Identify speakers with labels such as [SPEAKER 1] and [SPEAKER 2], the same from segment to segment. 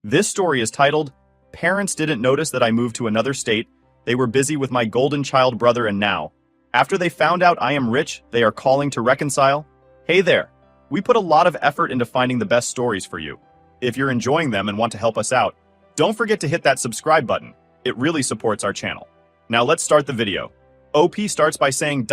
[SPEAKER 1] This story is titled, Parents Didn't Notice That I Moved to Another State. They were busy with my golden child brother and now, after they found out I am rich, they are calling to reconcile. Hey there. We put a lot of effort into finding the best stories for you. If you're enjoying them and want to help us out, don't forget to hit that subscribe button. It really supports our channel. Now let's start the video. OP starts by saying,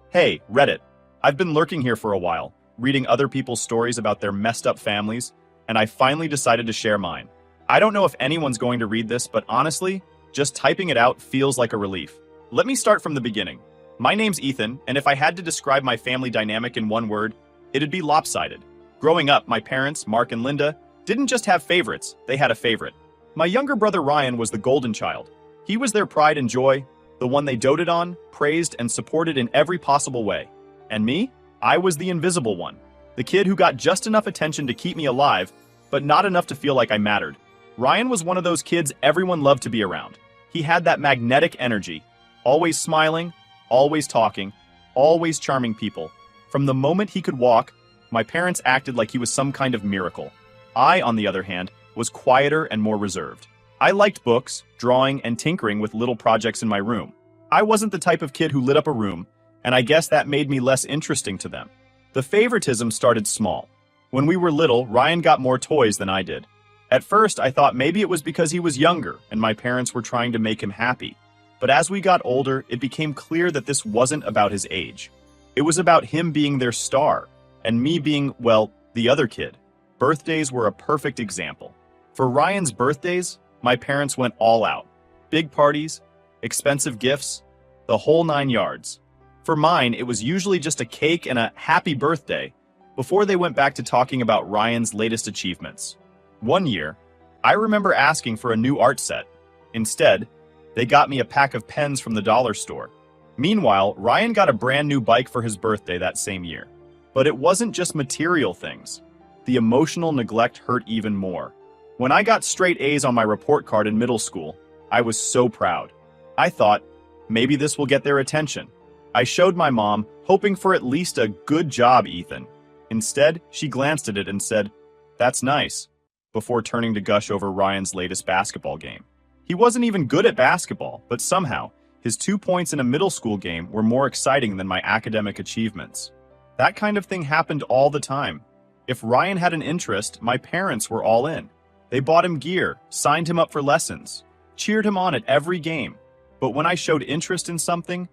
[SPEAKER 1] Hey, Reddit. I've been lurking here for a while, reading other people's stories about their messed up families, and I finally decided to share mine. I don't know if anyone's going to read this, but honestly, just typing it out feels like a relief. Let me start from the beginning. My name's Ethan, and if I had to describe my family dynamic in one word, it'd be lopsided. Growing up, my parents, Mark and Linda, didn't just have favorites, they had a favorite. My younger brother Ryan was the golden child. He was their pride and joy, the one they doted on, praised, and supported in every possible way. And me? I was the invisible one. The kid who got just enough attention to keep me alive, but not enough to feel like I mattered. Ryan was one of those kids everyone loved to be around. He had that magnetic energy, always smiling, always talking, always charming people. From the moment he could walk, my parents acted like he was some kind of miracle. I, on the other hand, was quieter and more reserved. I liked books, drawing, and tinkering with little projects in my room. I wasn't the type of kid who lit up a room, and I guess that made me less interesting to them. The favoritism started small. When we were little, Ryan got more toys than I did. At first, I thought maybe it was because he was younger and my parents were trying to make him happy. But as we got older, it became clear that this wasn't about his age. It was about him being their star, and me being, well, the other kid. Birthdays were a perfect example. For Ryan's birthdays, my parents went all out. Big parties, expensive gifts, the whole 9 yards. For mine, it was usually just a cake and a happy birthday before they went back to talking about Ryan's latest achievements. One year, I remember asking for a new art set. Instead, they got me a pack of pens from the dollar store. Meanwhile, Ryan got a brand new bike for his birthday that same year. But it wasn't just material things. The emotional neglect hurt even more. When I got straight A's on my report card in middle school, I was so proud. I thought, maybe this will get their attention. I showed my mom, hoping for at least a good job, Ethan. Instead, she glanced at it and said, That's nice, before turning to gush over Ryan's latest basketball game. He wasn't even good at basketball, but somehow, his 2 points in a middle school game were more exciting than my academic achievements. That kind of thing happened all the time. If Ryan had an interest, my parents were all in. They bought him gear, signed him up for lessons, cheered him on at every game. But when I showed interest in something,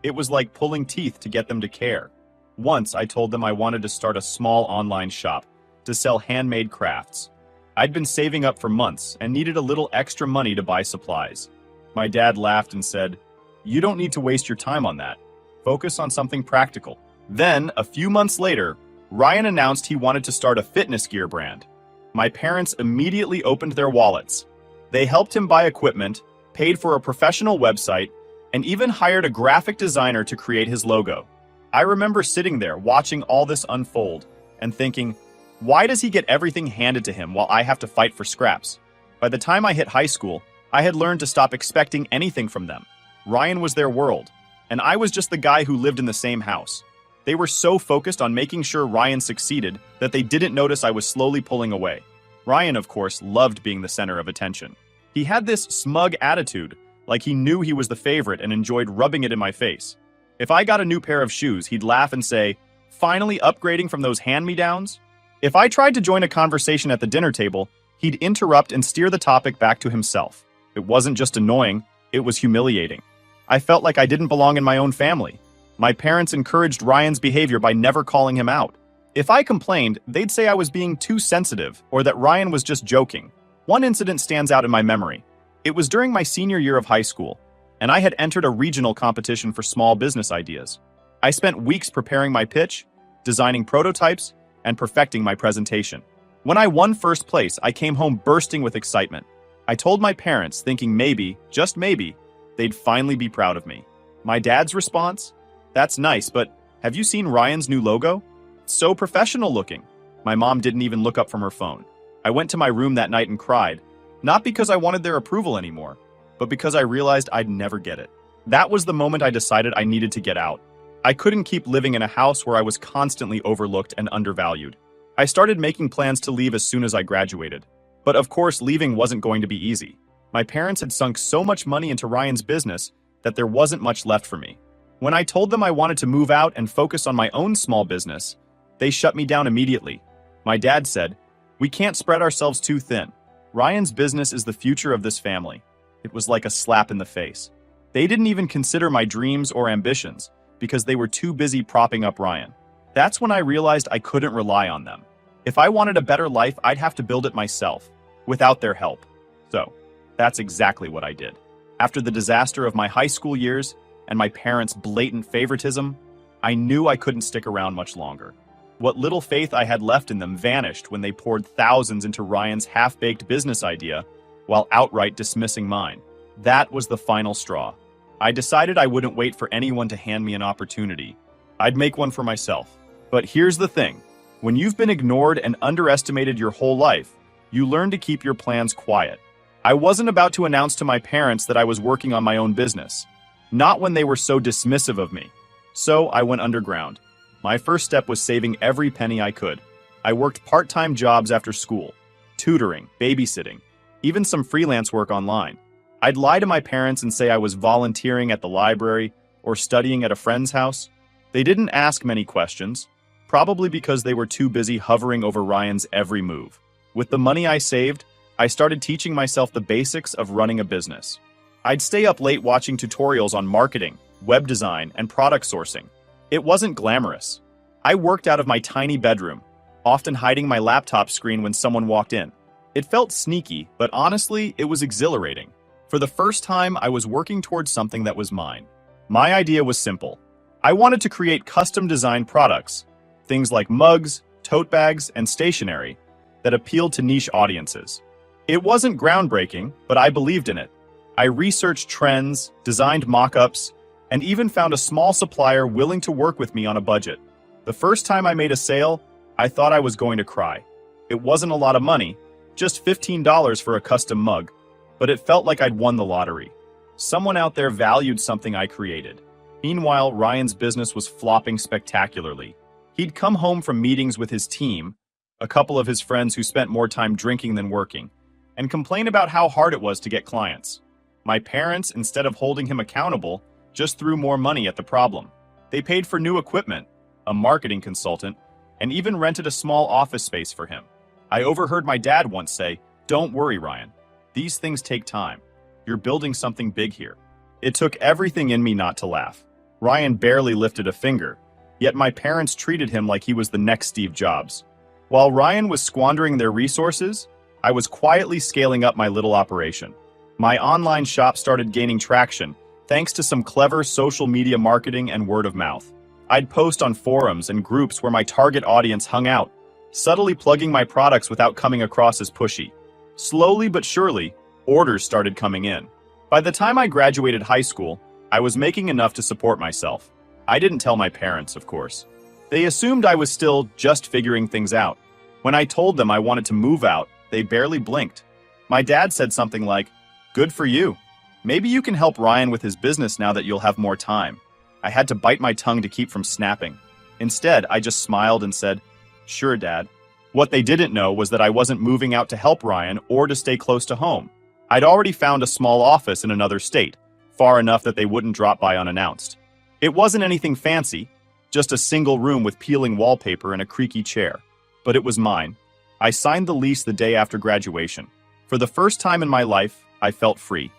[SPEAKER 1] it was like pulling teeth to get them to care. Once, I told them I wanted to start a small online shop to sell handmade crafts. I'd been saving up for months and needed a little extra money to buy supplies. My dad laughed and said, You don't need to waste your time on that. Focus on something practical. Then, a few months later, Ryan announced he wanted to start a fitness gear brand. My parents immediately opened their wallets. They helped him buy equipment, paid for a professional website, and even hired a graphic designer to create his logo. I remember sitting there watching all this unfold and thinking, why does he get everything handed to him while I have to fight for scraps? By the time I hit high school, I had learned to stop expecting anything from them. Ryan was their world, and I was just the guy who lived in the same house. They were so focused on making sure Ryan succeeded that they didn't notice I was slowly pulling away. Ryan, of course, loved being the center of attention. He had this smug attitude, like he knew he was the favorite and enjoyed rubbing it in my face. If I got a new pair of shoes, he'd laugh and say, Finally upgrading from those hand-me-downs? If I tried to join a conversation at the dinner table, he'd interrupt and steer the topic back to himself. It wasn't just annoying, it was humiliating. I felt like I didn't belong in my own family. My parents encouraged Ryan's behavior by never calling him out. If I complained, they'd say I was being too sensitive or that Ryan was just joking. One incident stands out in my memory. It was during my senior year of high school, and I had entered a regional competition for small business ideas. I spent weeks preparing my pitch, designing prototypes, and perfecting my presentation. When I won first place, I came home bursting with excitement. I told my parents, thinking maybe, just maybe, they'd finally be proud of me. My dad's response? That's nice, but have you seen Ryan's new logo? It's so professional looking. My mom didn't even look up from her phone. I went to my room that night and cried, not because I wanted their approval anymore, but because I realized I'd never get it. That was the moment I decided I needed to get out. I couldn't keep living in a house where I was constantly overlooked and undervalued. I started making plans to leave as soon as I graduated. But of course, leaving wasn't going to be easy. My parents had sunk so much money into Ryan's business that there wasn't much left for me. When I told them I wanted to move out and focus on my own small business, they shut me down immediately. My dad said, "We can't spread ourselves too thin. Ryan's business is the future of this family." It was like a slap in the face. They didn't even consider my dreams or ambitions because they were too busy propping up Ryan. That's when I realized I couldn't rely on them. If I wanted a better life, I'd have to build it myself, without their help. So, that's exactly what I did. After the disaster of my high school years and my parents' blatant favoritism, I knew I couldn't stick around much longer. What little faith I had left in them vanished when they poured thousands into Ryan's half-baked business idea while outright dismissing mine. That was the final straw. I decided I wouldn't wait for anyone to hand me an opportunity. I'd make one for myself. But here's the thing. When you've been ignored and underestimated your whole life, you learn to keep your plans quiet. I wasn't about to announce to my parents that I was working on my own business. Not when they were so dismissive of me. So I went underground. My first step was saving every penny I could. I worked part-time jobs after school, tutoring, babysitting, even some freelance work online. I'd lie to my parents and say I was volunteering at the library or studying at a friend's house. They didn't ask many questions, probably because they were too busy hovering over Ryan's every move. With the money I saved, I started teaching myself the basics of running a business. I'd stay up late watching tutorials on marketing, web design, and product sourcing. It wasn't glamorous. I worked out of my tiny bedroom, often hiding my laptop screen when someone walked in. It felt sneaky, but honestly, it was exhilarating. For the first time, I was working towards something that was mine. My idea was simple. I wanted to create custom-designed products, things like mugs, tote bags, and stationery, that appealed to niche audiences. It wasn't groundbreaking, but I believed in it. I researched trends, designed mock-ups, and even found a small supplier willing to work with me on a budget. The first time I made a sale, I thought I was going to cry. It wasn't a lot of money, just $15 for a custom mug, but it felt like I'd won the lottery. Someone out there valued something I created. Meanwhile, Ryan's business was flopping spectacularly. He'd come home from meetings with his team, a couple of his friends who spent more time drinking than working, and complain about how hard it was to get clients. My parents, instead of holding him accountable, just threw more money at the problem. They paid for new equipment, a marketing consultant, and even rented a small office space for him. I overheard my dad once say, "Don't worry, Ryan. These things take time. You're building something big here." It took everything in me not to laugh. Ryan barely lifted a finger, yet my parents treated him like he was the next Steve Jobs. While Ryan was squandering their resources, I was quietly scaling up my little operation. My online shop started gaining traction, thanks to some clever social media marketing and word of mouth. I'd post on forums and groups where my target audience hung out, subtly plugging my products without coming across as pushy. Slowly but surely, orders started coming in. By the time I graduated high school, I was making enough to support myself. I didn't tell my parents, of course. They assumed I was still just figuring things out. When I told them I wanted to move out, they barely blinked. My dad said something like, "Good for you. Maybe you can help Ryan with his business now that you'll have more time." I had to bite my tongue to keep from snapping. Instead, I just smiled and said, "Sure, Dad." What they didn't know was that I wasn't moving out to help Ryan or to stay close to home. I'd already found a small office in another state, far enough that they wouldn't drop by unannounced. It wasn't anything fancy, just a single room with peeling wallpaper and a creaky chair. But it was mine. I signed the lease the day after graduation. For the first time in my life, I felt free.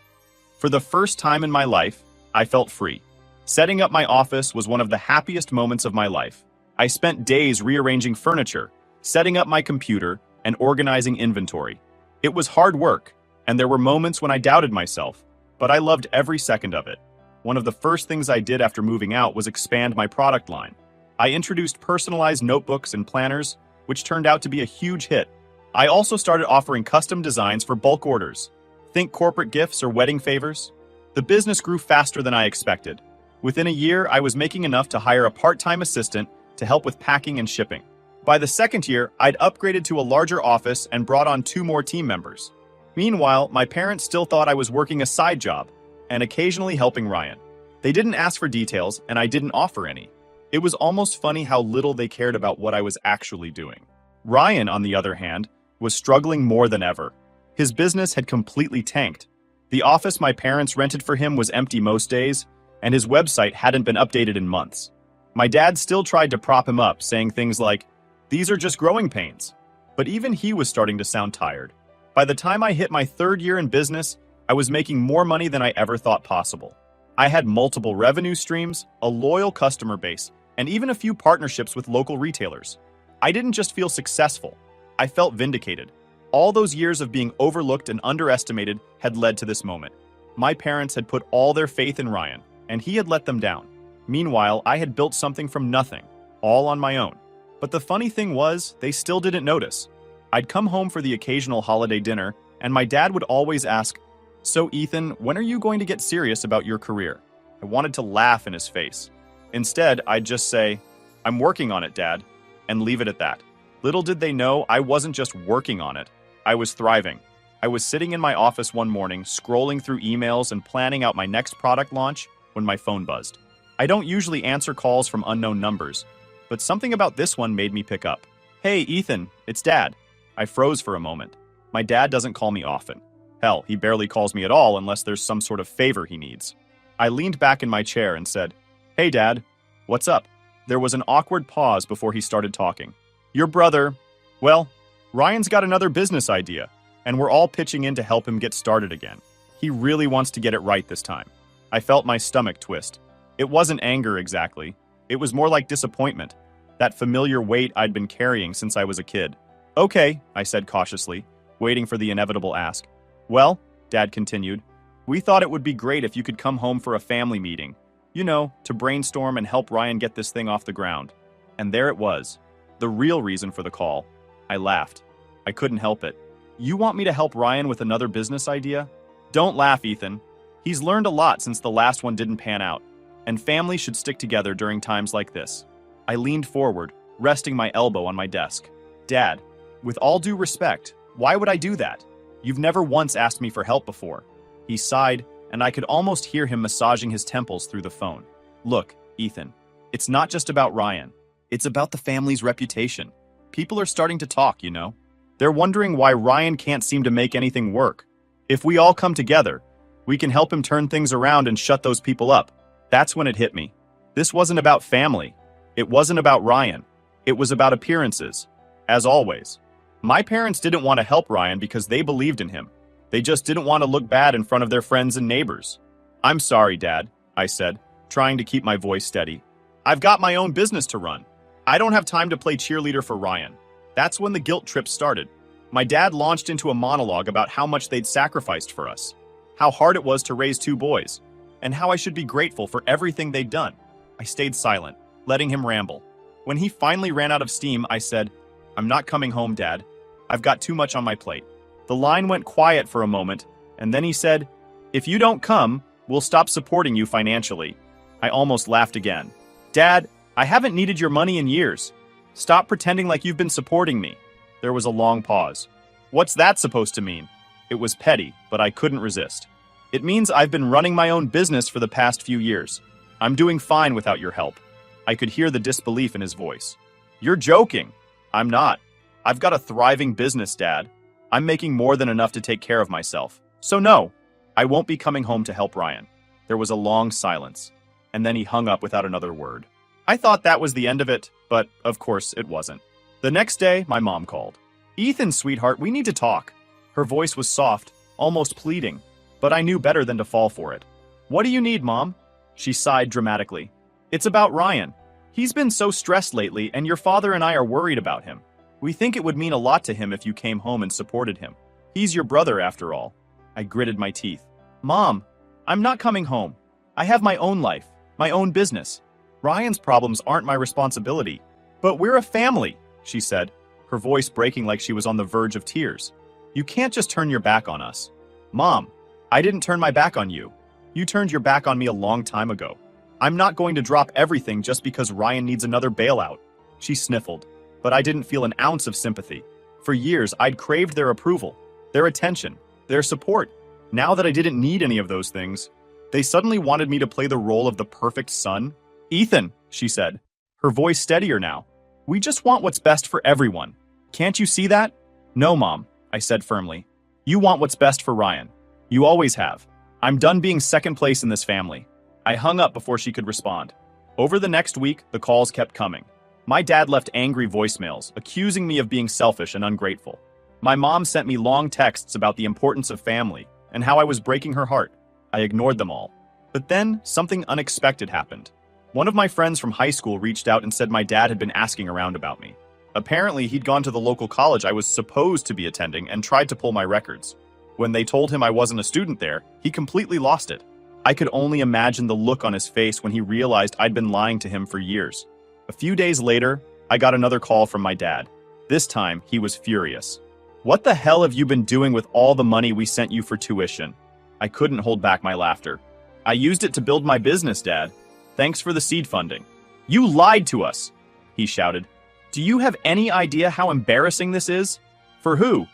[SPEAKER 1] For the first time in my life, I felt free. Setting up my office was one of the happiest moments of my life. I spent days rearranging furniture, setting up my computer, and organizing inventory. It was hard work, and there were moments when I doubted myself, but I loved every second of it. One of the first things I did after moving out was expand my product line. I introduced personalized notebooks and planners, which turned out to be a huge hit. I also started offering custom designs for bulk orders. Think corporate gifts or wedding favors. The business grew faster than I expected. Within a year, I was making enough to hire a part-time assistant to help with packing and shipping. By the second year, I'd upgraded to a larger office and brought on 2 more team members. Meanwhile, my parents still thought I was working a side job and occasionally helping Ryan. They didn't ask for details, and I didn't offer any. It was almost funny how little they cared about what I was actually doing. Ryan, on the other hand, was struggling more than ever. His business had completely tanked. The office my parents rented for him was empty most days, and his website hadn't been updated in months. My dad still tried to prop him up, saying things like, "These are just growing pains." But even he was starting to sound tired. By the time I hit my 3rd year in business, I was making more money than I ever thought possible. I had multiple revenue streams, a loyal customer base, and even a few partnerships with local retailers. I didn't just feel successful, I felt vindicated. All those years of being overlooked and underestimated had led to this moment. My parents had put all their faith in Ryan, and he had let them down. Meanwhile, I had built something from nothing, all on my own. But the funny thing was, they still didn't notice. I'd come home for the occasional holiday dinner, and my dad would always ask, "So Ethan, when are you going to get serious about your career?" I wanted to laugh in his face. Instead, I'd just say, "I'm working on it, Dad," and leave it at that. Little did they know I wasn't just working on it, I was thriving. I was sitting in my office one morning, scrolling through emails and planning out my next product launch when my phone buzzed. I don't usually answer calls from unknown numbers, but something about this one made me pick up. "Hey, Ethan, it's Dad." I froze for a moment. My dad doesn't call me often. Hell, he barely calls me at all unless there's some sort of favor he needs. I leaned back in my chair and said, "Hey, Dad, what's up?" There was an awkward pause before he started talking. "Your brother, well, Ryan's got another business idea, and we're all pitching in to help him get started again. He really wants to get it right this time." I felt my stomach twist. It wasn't anger exactly. It was more like disappointment, that familiar weight I'd been carrying since I was a kid. "Okay," I said cautiously, waiting for the inevitable ask. "Well," Dad continued, "we thought it would be great if you could come home for a family meeting. You know, to brainstorm and help Ryan get this thing off the ground." And there it was, the real reason for the call. I laughed. I couldn't help it. "You want me to help Ryan with another business idea?" "Don't laugh, Ethan. He's learned a lot since the last one didn't pan out, and families should stick together during times like this." I leaned forward, resting my elbow on my desk. "Dad, with all due respect, why would I do that? You've never once asked me for help before." He sighed, and I could almost hear him massaging his temples through the phone. "Look, Ethan, it's not just about Ryan. It's about the family's reputation. People are starting to talk, you know. They're wondering why Ryan can't seem to make anything work. If we all come together, we can help him turn things around and shut those people up." That's when it hit me. This wasn't about family. It wasn't about Ryan. It was about appearances. As always. My parents didn't want to help Ryan because they believed in him. They just didn't want to look bad in front of their friends and neighbors. "I'm sorry, Dad," I said, trying to keep my voice steady. "I've got my own business to run. I don't have time to play cheerleader for Ryan." That's when the guilt trip started. My dad launched into a monologue about how much they'd sacrificed for us, how hard it was to raise 2 boys, and how I should be grateful for everything they'd done. I stayed silent, letting him ramble. When he finally ran out of steam, I said, "I'm not coming home, Dad. I've got too much on my plate." The line went quiet for a moment, and then he said, "If you don't come, we'll stop supporting you financially." I almost laughed again. "Dad, I haven't needed your money in years. Stop pretending like you've been supporting me." There was a long pause. "What's that supposed to mean?" It was petty, but I couldn't resist. "It means I've been running my own business for the past few years. I'm doing fine without your help." I could hear the disbelief in his voice. "You're joking." "I'm not. I've got a thriving business, Dad. I'm making more than enough to take care of myself. So no, I won't be coming home to help Ryan." There was a long silence, and then he hung up without another word. I thought that was the end of it, but of course it wasn't. The next day, my mom called. "Ethan, sweetheart, we need to talk." Her voice was soft, almost pleading, but I knew better than to fall for it. "What do you need, Mom?" She sighed dramatically. "It's about Ryan. He's been so stressed lately, and your father and I are worried about him. We think it would mean a lot to him if you came home and supported him. He's your brother, after all." I gritted my teeth. "Mom, I'm not coming home. I have my own life, my own business. Ryan's problems aren't my responsibility." "But we're a family," she said, her voice breaking like she was on the verge of tears. "You can't just turn your back on us." "Mom, I didn't turn my back on you. You turned your back on me a long time ago. I'm not going to drop everything just because Ryan needs another bailout." She sniffled, but I didn't feel an ounce of sympathy. For years, I'd craved their approval, their attention, their support. Now that I didn't need any of those things, they suddenly wanted me to play the role of the perfect son. "Ethan," she said, her voice steadier now, "we just want what's best for everyone. Can't you see that?" "No, Mom," I said firmly. You want what's best for Ryan. You always have. I'm done being second place in this family. I hung up before she could respond. Over the next week, the calls kept coming. My dad left angry voicemails, accusing me of being selfish and ungrateful. My mom sent me long texts about the importance of family and how I was breaking her heart. I ignored them all. But then, something unexpected happened. One of my friends from high school reached out and said my dad had been asking around about me. Apparently, he'd gone to the local college I was supposed to be attending and tried to pull my records. When they told him I wasn't a student there, he completely lost it. I could only imagine the look on his face when he realized I'd been lying to him for years. A few days later, I got another call from my dad. This time, he was furious. "What the hell have you been doing with all the money we sent you for tuition?" I couldn't hold back my laughter. "I used it to build my business, Dad. Thanks for the seed funding." "You lied to us," he shouted. "Do you have any idea how embarrassing this is?" "For who?"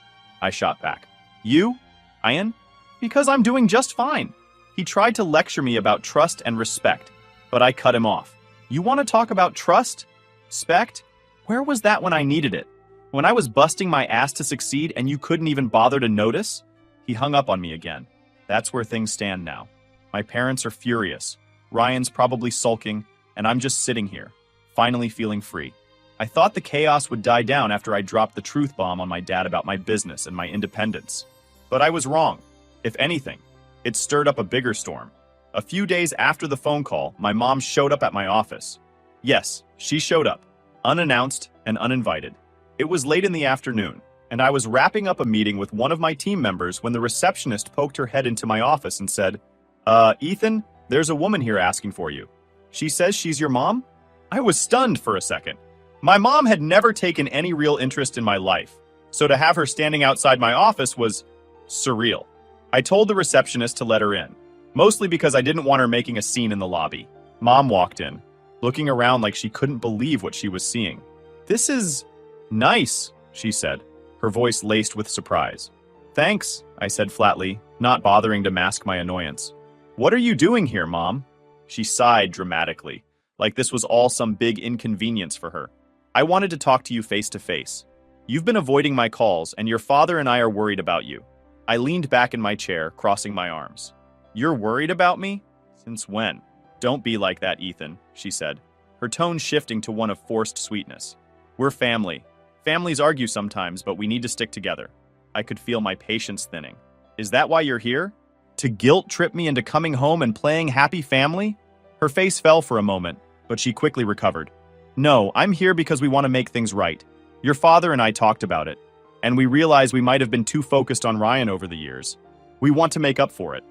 [SPEAKER 1] I shot back. "You, Ian? Because I'm doing just fine." He tried to lecture me about trust and respect, but I cut him off. "You want to talk about trust? Respect? Where was that when I needed it? When I was busting my ass to succeed and you couldn't even bother to notice?" He hung up on me again. That's where things stand now. My parents are furious. Ryan's probably sulking, and I'm just sitting here, finally feeling free. I thought the chaos would die down after I dropped the truth bomb on my dad about my business and my independence. But I was wrong. If anything, it stirred up a bigger storm. A few days after the phone call, my mom showed up at my office. Yes, she showed up, unannounced and uninvited. It was late in the afternoon, and I was wrapping up a meeting with one of my team members when the receptionist poked her head into my office and said, Ethan, there's a woman here asking for you. She says she's your mom?" I was stunned for a second. My mom had never taken any real interest in my life, so to have her standing outside my office was surreal. I told the receptionist to let her in, mostly because I didn't want her making a scene in the lobby. Mom walked in, looking around like she couldn't believe what she was seeing. "This is nice," she said, her voice laced with surprise. "Thanks," I said flatly, not bothering to mask my annoyance. "What are you doing here, Mom?" She sighed dramatically, like this was all some big inconvenience for her. "I wanted to talk to you face to face. You've been avoiding my calls, and your father and I are worried about you." I leaned back in my chair, crossing my arms. "You're worried about me? Since when?" "Don't be like that, Ethan," she said, her tone shifting to one of forced sweetness. "We're family. Families argue sometimes, but we need to stick together." I could feel my patience thinning. "Is that why you're here? To guilt trip me into coming home and playing happy family?" Her face fell for a moment, but she quickly recovered. "No, I'm here because we want to make things right. Your father and I talked about it, and we realized we might have been too focused on Ryan over the years. We want to make up for it."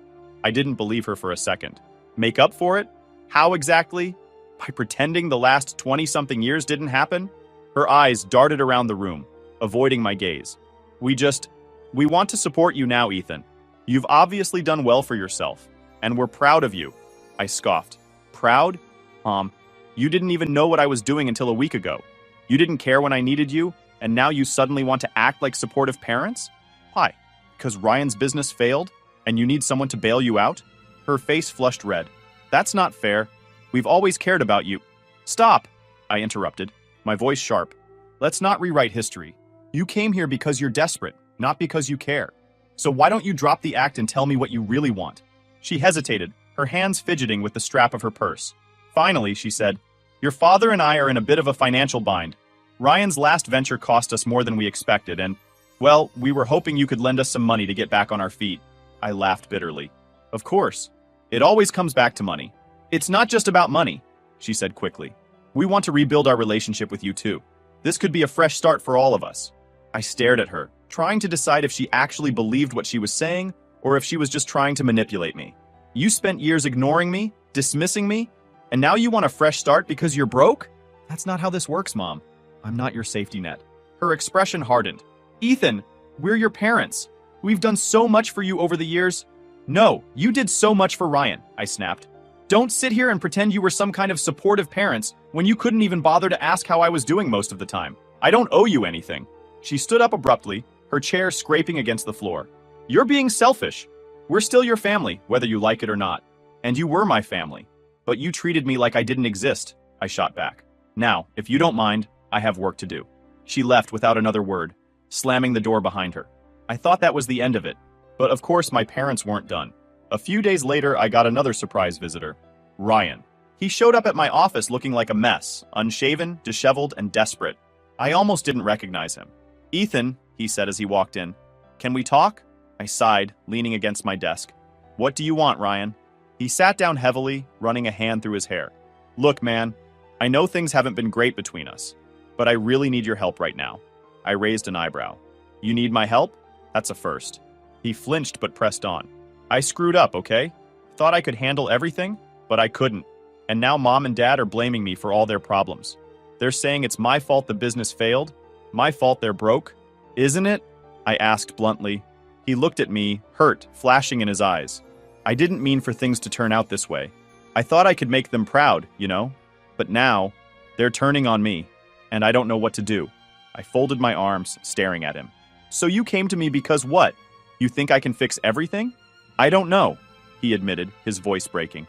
[SPEAKER 1] I didn't believe her for a second. Make up for it? How exactly? By pretending the last 20-something years didn't happen? Her eyes darted around the room, avoiding my gaze. We want to support you now, Ethan. You've obviously done well for yourself, and we're proud of you." I scoffed. "Proud? Mom, you didn't even know what I was doing until a week ago. You didn't care when I needed you, and now you suddenly want to act like supportive parents? Why? Because Ryan's business failed, and you need someone to bail you out?" Her face flushed red. "That's not fair. We've always cared about you." "Stop!" I interrupted, my voice sharp. "Let's not rewrite history. You came here because you're desperate, not because you care. So why don't you drop the act and tell me what you really want?" She hesitated, her hands fidgeting with the strap of her purse. Finally, she said, "Your father and I are in a bit of a financial bind. Ryan's last venture cost us more than we expected, and, well, we were hoping you could lend us some money to get back on our feet." I laughed bitterly. "Of course. It always comes back to money." "It's not just about money," she said quickly. "We want to rebuild our relationship with you too. This could be a fresh start for all of us." I stared at her, trying to decide if she actually believed what she was saying, or if she was just trying to manipulate me. "You spent years ignoring me, dismissing me, and now you want a fresh start because you're broke? That's not how this works, Mom. I'm not your safety net." Her expression hardened. "Ethan, we're your parents. We've done so much for you over the years." "No, you did so much for Ryan," I snapped. "Don't sit here and pretend you were some kind of supportive parents when you couldn't even bother to ask how I was doing most of the time. I don't owe you anything." She stood up abruptly, her chair scraping against the floor. "You're being selfish. We're still your family, whether you like it or not. And you were my family. But you treated me like I didn't exist," I shot back. "Now, if you don't mind, I have work to do." She left without another word, slamming the door behind her. I thought that was the end of it. But of course, my parents weren't done. A few days later, I got another surprise visitor. Ryan. He showed up at my office looking like a mess, unshaven, disheveled, and desperate. I almost didn't recognize him. "Ethan," he said as he walked in. "Can we talk?" I sighed, leaning against my desk. "What do you want, Ryan?" He sat down heavily, running a hand through his hair. "Look, man, I know things haven't been great between us, but I really need your help right now." I raised an eyebrow. "You need my help? That's a first." He flinched but pressed on. "I screwed up, okay? Thought I could handle everything, but I couldn't. And now Mom and Dad are blaming me for all their problems. They're saying it's my fault the business failed, my fault they're broke. Isn't it?" I asked bluntly. He looked at me, hurt, flashing in his eyes. "I didn't mean for things to turn out this way. I thought I could make them proud, you know? But now, they're turning on me, and I don't know what to do." I folded my arms, staring at him. "So you came to me because what? You think I can fix everything?" "I don't know," he admitted, his voice breaking.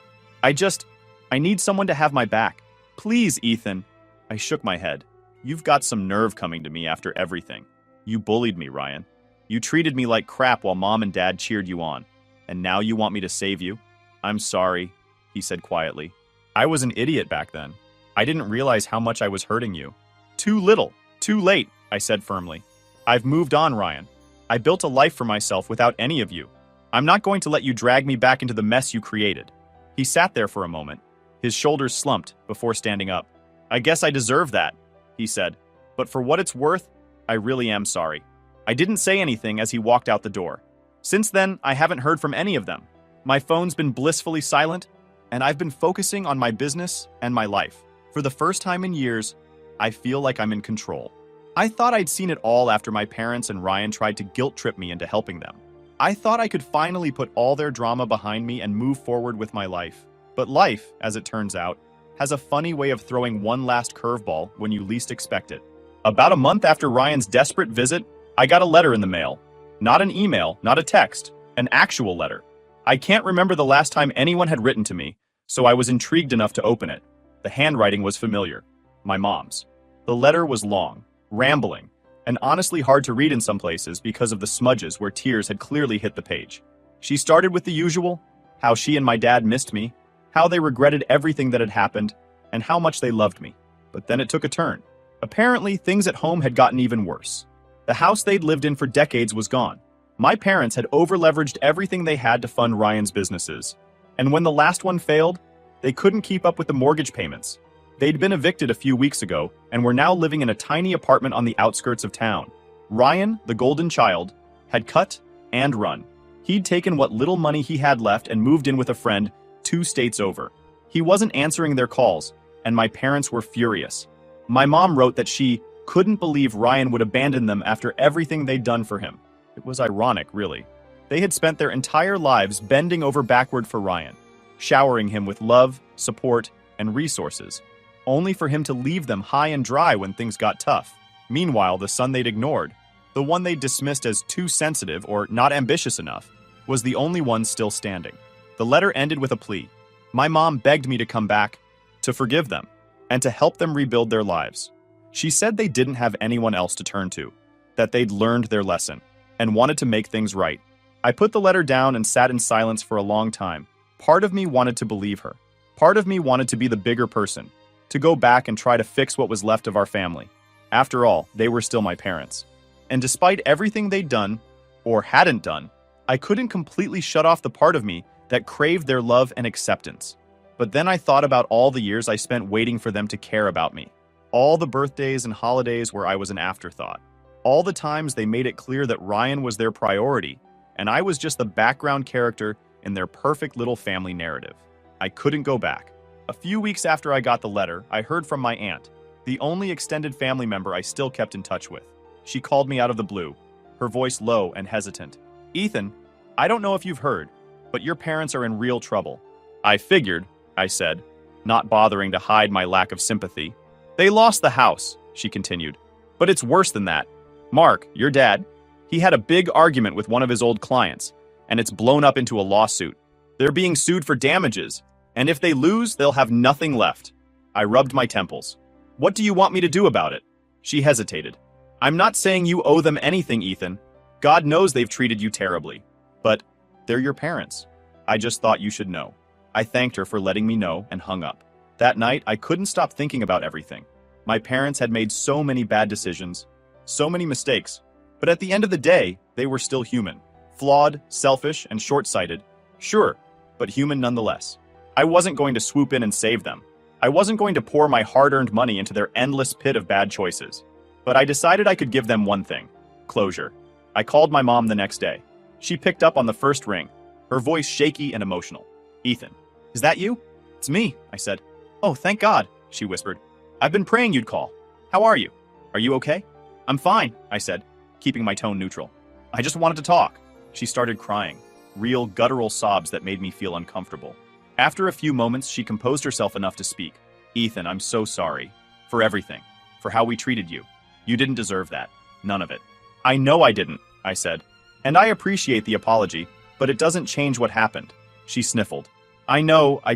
[SPEAKER 1] I need someone to have my back. Please, Ethan." I shook my head. "You've got some nerve coming to me after everything. You bullied me, Ryan. You treated me like crap while Mom and Dad cheered you on. And now you want me to save you?" "I'm sorry," he said quietly. "I was an idiot back then. I didn't realize how much I was hurting you." "Too little, too late," I said firmly. "I've moved on, Ryan. I built a life for myself without any of you. I'm not going to let you drag me back into the mess you created." He sat there for a moment, his shoulders slumped before standing up. "I guess I deserve that," he said. "But for what it's worth, I really am sorry." I didn't say anything as he walked out the door. Since then, I haven't heard from any of them. My phone's been blissfully silent, and I've been focusing on my business and my life. For the first time in years, I feel like I'm in control. I thought I'd seen it all after my parents and Ryan tried to guilt-trip me into helping them. I thought I could finally put all their drama behind me and move forward with my life. But life, as it turns out, has a funny way of throwing one last curveball when you least expect it. About a month after Ryan's desperate visit, I got a letter in the mail. Not an email, not a text, an actual letter. I can't remember the last time anyone had written to me, so I was intrigued enough to open it. The handwriting was familiar. My mom's. The letter was long, rambling, and honestly hard to read in some places because of the smudges where tears had clearly hit the page. She started with the usual, how she and my dad missed me, how they regretted everything that had happened, and how much they loved me. But then it took a turn. Apparently, things at home had gotten even worse. The house they'd lived in for decades was gone. My parents had over-leveraged everything they had to fund Ryan's businesses. And when the last one failed, they couldn't keep up with the mortgage payments. They'd been evicted a few weeks ago and were now living in a tiny apartment on the outskirts of town. Ryan, the golden child, had cut and run. He'd taken what little money he had left and moved in with a friend 2 states over. He wasn't answering their calls, and my parents were furious. My mom wrote that she couldn't believe Ryan would abandon them after everything they'd done for him. It was ironic, really. They had spent their entire lives bending over backward for Ryan, showering him with love, support, and resources, only for him to leave them high and dry when things got tough. Meanwhile, the son they'd ignored, the one they dismissed as too sensitive or not ambitious enough, was the only one still standing. The letter ended with a plea. My mom begged me to come back, to forgive them, and to help them rebuild their lives. She said they didn't have anyone else to turn to, that they'd learned their lesson, and wanted to make things right. I put the letter down and sat in silence for a long time. Part of me wanted to believe her. Part of me wanted to be the bigger person, to go back and try to fix what was left of our family. After all, they were still my parents. And despite everything they'd done, or hadn't done, I couldn't completely shut off the part of me that craved their love and acceptance. But then I thought about all the years I spent waiting for them to care about me. All the birthdays and holidays where I was an afterthought. All the times they made it clear that Ryan was their priority, and I was just the background character in their perfect little family narrative. I couldn't go back. A few weeks after I got the letter, I heard from my aunt, the only extended family member I still kept in touch with. She called me out of the blue, her voice low and hesitant. "Ethan, I don't know if you've heard, but your parents are in real trouble." "I figured," I said, not bothering to hide my lack of sympathy. "They lost the house," she continued. "But it's worse than that. Mark, your dad, he had a big argument with one of his old clients, and it's blown up into a lawsuit. They're being sued for damages, and if they lose, they'll have nothing left." I rubbed my temples. "What do you want me to do about it?" She hesitated. "I'm not saying you owe them anything, Ethan. God knows they've treated you terribly. But they're your parents. I just thought you should know. I thanked her for letting me know and hung up. That night, I couldn't stop thinking about everything. My parents had made so many bad decisions, so many mistakes, but at the end of the day, they were still human. Flawed, selfish, and short-sighted. Sure, but human nonetheless. I wasn't going to swoop in and save them. I wasn't going to pour my hard-earned money into their endless pit of bad choices. But I decided I could give them one thing: closure. I called my mom the next day. She picked up on the first ring, her voice shaky and emotional. "Ethan, is that you?" "It's me," I said. "Oh, thank God," she whispered. "I've been praying you'd call. How are you? Are you okay?" "I'm fine," I said, keeping my tone neutral. "I just wanted to talk." She started crying, real guttural sobs that made me feel uncomfortable. After a few moments, she composed herself enough to speak. "Ethan, I'm so sorry. For everything. For how we treated you. You didn't deserve that. None of it." "I know I didn't," I said. "And I appreciate the apology, but it doesn't change what happened." She sniffled. "I know, I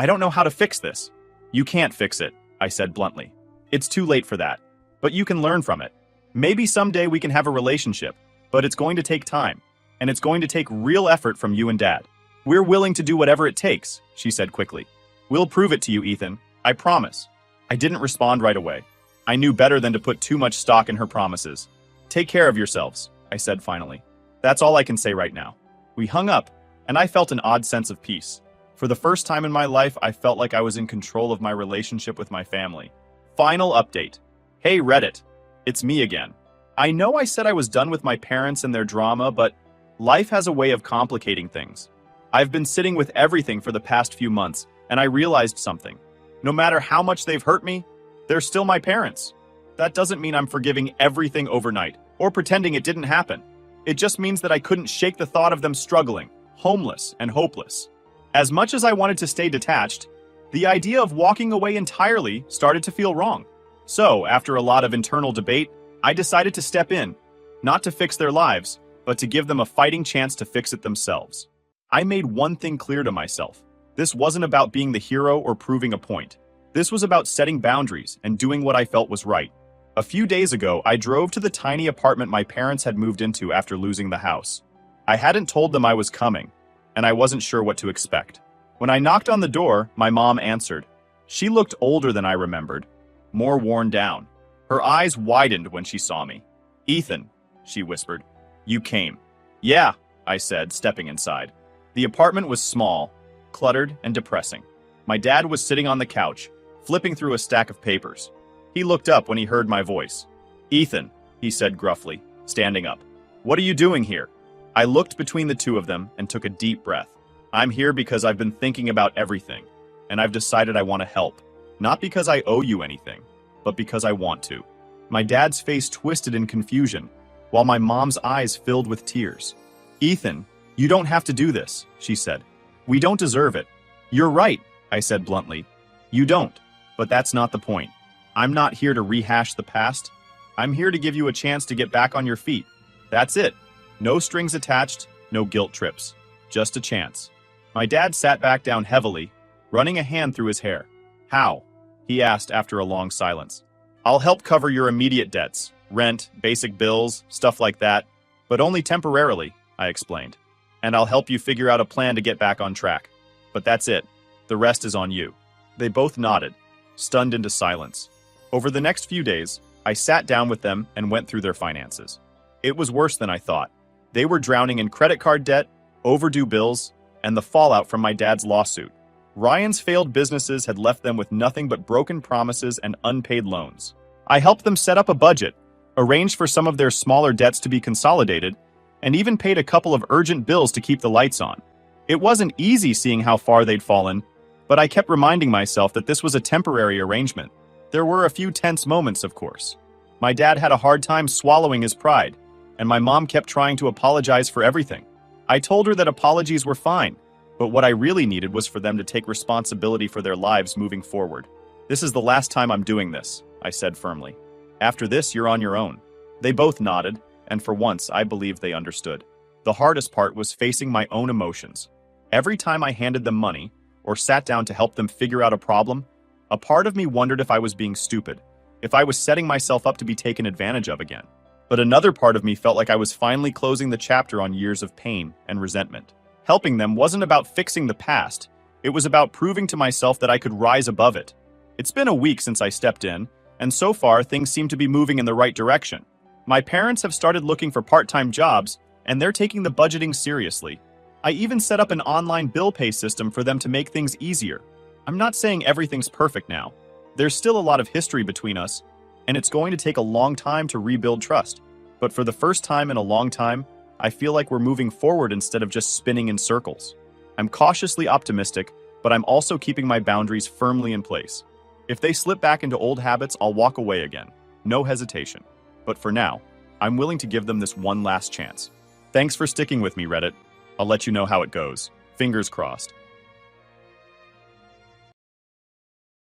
[SPEAKER 1] don't know how to fix this." "You can't fix it," I said bluntly. "It's too late for that. But you can learn from it. Maybe someday we can have a relationship, but it's going to take time. And it's going to take real effort from you and Dad. We're willing to do whatever it takes," she said quickly. "We'll prove it to you, Ethan. I promise." I didn't respond right away. I knew better than to put too much stock in her promises. "Take care of yourselves," I said finally. "That's all I can say right now." We hung up, and I felt an odd sense of peace. For the first time in my life, I felt like I was in control of my relationship with my family. Final update. Hey Reddit, it's me again. I know I said I was done with my parents and their drama, but life has a way of complicating things. I've been sitting with everything for the past few months, and I realized something. No matter how much they've hurt me, they're still my parents. That doesn't mean I'm forgiving everything overnight, or pretending it didn't happen. It just means that I couldn't shake the thought of them struggling, homeless, and hopeless. As much as I wanted to stay detached, the idea of walking away entirely started to feel wrong. So, after a lot of internal debate, I decided to step in, not to fix their lives, but to give them a fighting chance to fix it themselves. I made one thing clear to myself. This wasn't about being the hero or proving a point. This was about setting boundaries and doing what I felt was right. A few days ago, I drove to the tiny apartment my parents had moved into after losing the house. I hadn't told them I was coming, and I wasn't sure what to expect. When I knocked on the door, my mom answered. She looked older than I remembered, more worn down. Her eyes widened when she saw me. "Ethan," she whispered, "you came." "Yeah," I said, stepping inside. The apartment was small, cluttered, and depressing. My dad was sitting on the couch, flipping through a stack of papers. He looked up when he heard my voice. "Ethan," he said gruffly, standing up. "What are you doing here?" I looked between the two of them and took a deep breath. "I'm here because I've been thinking about everything, and I've decided I want to help. Not because I owe you anything, but because I want to." My dad's face twisted in confusion, while my mom's eyes filled with tears. "Ethan, you don't have to do this," she said. "We don't deserve it." "You're right," I said bluntly. "You don't, but that's not the point. I'm not here to rehash the past. I'm here to give you a chance to get back on your feet. That's it. No strings attached, no guilt trips. Just a chance." My dad sat back down heavily, running a hand through his hair. "How?" he asked after a long silence. "I'll help cover your immediate debts, rent, basic bills, stuff like that, but only temporarily," I explained. "And I'll help you figure out a plan to get back on track. But that's it. The rest is on you." They both nodded, stunned into silence. Over the next few days, I sat down with them and went through their finances. It was worse than I thought. They were drowning in credit card debt, overdue bills, and the fallout from my dad's lawsuit. Ryan's failed businesses had left them with nothing but broken promises and unpaid loans. I helped them set up a budget, arranged for some of their smaller debts to be consolidated, and even paid a couple of urgent bills to keep the lights on. It wasn't easy seeing how far they'd fallen, but I kept reminding myself that this was a temporary arrangement. There were a few tense moments, of course. My dad had a hard time swallowing his pride, and my mom kept trying to apologize for everything. I told her that apologies were fine, but what I really needed was for them to take responsibility for their lives moving forward. "This is the last time I'm doing this," I said firmly. "After this, you're on your own." They both nodded, and for once, I believed they understood. The hardest part was facing my own emotions. Every time I handed them money, or sat down to help them figure out a problem, a part of me wondered if I was being stupid, if I was setting myself up to be taken advantage of again. But another part of me felt like I was finally closing the chapter on years of pain and resentment. Helping them wasn't about fixing the past, it was about proving to myself that I could rise above it. It's been a week since I stepped in, and so far things seem to be moving in the right direction. My parents have started looking for part-time jobs, and they're taking the budgeting seriously. I even set up an online bill pay system for them to make things easier. I'm not saying everything's perfect now. There's still a lot of history between us, and it's going to take a long time to rebuild trust. But for the first time in a long time, I feel like we're moving forward instead of just spinning in circles. I'm cautiously optimistic, but I'm also keeping my boundaries firmly in place. If they slip back into old habits, I'll walk away again. No hesitation. But for now, I'm willing to give them this one last chance. Thanks for sticking with me, Reddit. I'll let you know how it goes. Fingers crossed.